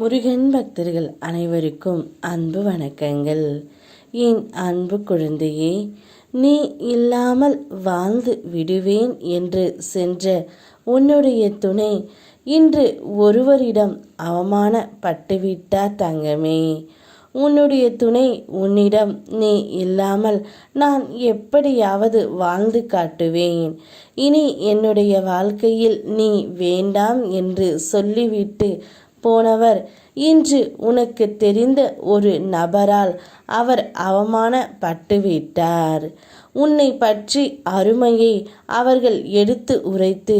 முருகன் பக்தர்கள் அனைவருக்கும் அன்பு வணக்கங்கள். என் அன்பு குழந்தையே, நீ இல்லாமல் வாழ்ந்து விடுவேன் என்று சென்ற உன்னுடைய துணை இன்று ஒருவரிடம் அவமானப்பட்டுவிட்டார் தங்கமே. உன்னுடைய துணை உன்னிடம் நீ இல்லாமல் நான் எப்படியாவது வாழ்ந்து காட்டுவேன், இனி என்னுடைய வாழ்க்கையில் நீ வேண்டாம் என்று சொல்லிவிட்டு போனவர் இன்று உனக்கு தெரிந்த ஒரு நபரால் அவர் அவமானப்பட்டுவிட்டார். உன்னை பற்றி அருமையை அவர்கள் எடுத்து உரைத்து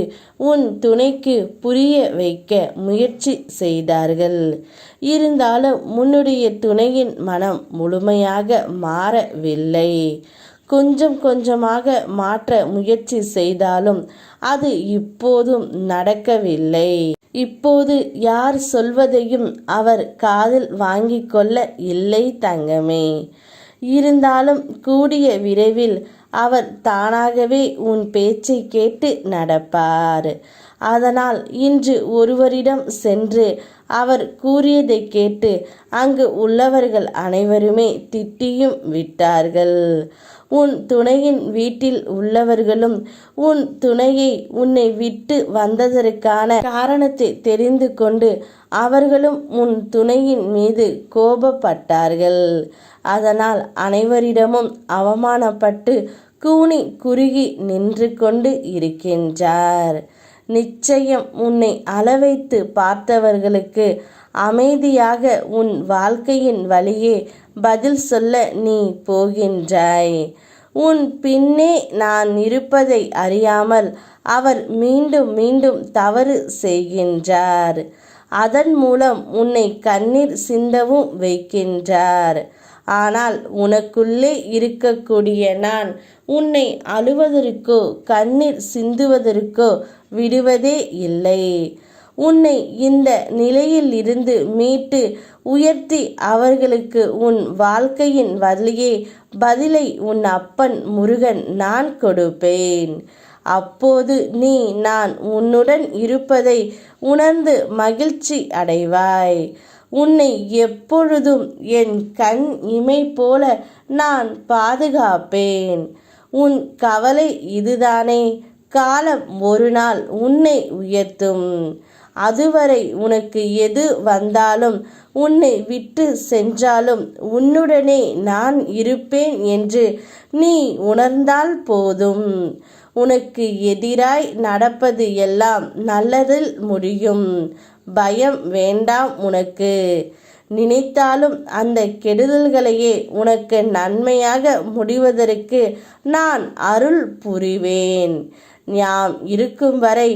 உன் துணைக்கு புரிய வைக்க முயற்சி செய்தார்கள். இருந்தாலும் உன்னுடைய துணையின் மனம் முழுமையாக மாறவில்லை. கொஞ்சம் கொஞ்சமாக மாற்ற முயற்சி செய்தாலும் அது இப்போதும் நடக்கவில்லை. இப்போது யார் சொல்வதையும் அவர் காதில் வாங்கிக் கொள்ள இல்லை தங்கமே. இருந்தாலும் கூடிய விரைவில் அவர் தானாகவே உன் பேச்சை கேட்டு நடப்பார். அதனால் இன்று ஒருவரிடம் சென்று அவர் கூறியதை கேட்டு அங்கு உள்ளவர்கள் அனைவருமே திட்டியும் விட்டார்கள். உன் துணையின் வீட்டில் உள்ளவர்களும் உன் துணையை உன்னை விட்டு வந்ததற்கான காரணத்தை தெரிந்து கொண்டு அவர்களும் உன் துணையின் மீது கோபப்பட்டார்கள். அதனால் அனைவரிடமும் அவமானப்பட்டு கூனி குறுகி நின்று கொண்டு இருக்கின்றார். நிச்சயம் உன்னை அளவைத்து பார்த்தவர்களுக்கு அமைதியாக உன் வாழ்க்கையின் வழியே பதில் சொல்ல நீ போகின்றாய். உன் பின்னே நான் இருப்பதை அறியாமல் அவர் மீண்டும் மீண்டும் தவறு செய்கின்றார். அதன் மூலம் உன்னை கண்ணீர் சிந்தவும் வைக்கின்றார். ஆனால் உனக்குள்ளே இருக்கக்கூடிய நான் உன்னை அழுவதற்கோ கண்ணீர் சிந்துவதற்கோ விடுவதே இல்லை. உன்னை இந்த நிலையில் இருந்து மீட்டு உயர்த்தி அவர்களுக்கு உன் வாழ்க்கையின் வழியே பதிலை உன் அப்பன் முருகன் நான் கொடுப்பேன். அப்போது நீ நான் உன்னுடன் இருப்பதை உணர்ந்து மகிழ்ச்சி அடைவாய். உன்னை எப்பொழுதும் என் கண் இமை போல நான் பாதுகாப்பேன். உன் கவலை இதுதானே? காலம் ஒரு நாள் உன்னை உயர்த்தும். அதுவரை உனக்கு எது வந்தாலும் உன்னை விட்டு சென்றாலும் உன்னுடனே நான் இருப்பேன் என்று நீ உணர்ந்தால் போதும். உனக்கு எதிராய் நடப்பது எல்லாம் நல்லதில் முடியும். பயம் வேண்டாம் உனக்கு. நினைத்தாலும் அந்த கெடுதல்களையே உனக்கு நன்மையாக முடிவதற்கு நான் அருள் புரிவேன். ஞாம் இருக்கும் வரை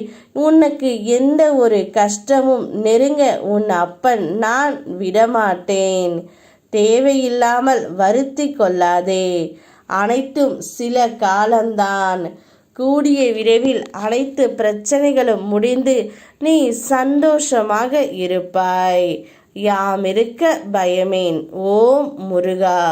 உனக்கு எந்த ஒரு கஷ்டமும் நெருங்க உன் அப்பன் நான் விடமாட்டேன். தேவையில்லாமல் வருத்தி கொள்ளாதே. அனைத்தும் சில காலம்தான். கூடிய விரைவில் அனைத்து பிரச்சனைகளும் முடிந்து நீ சந்தோஷமாக இருப்பாய். யாம் இருக்க பயமேன். ஓம் முருகா.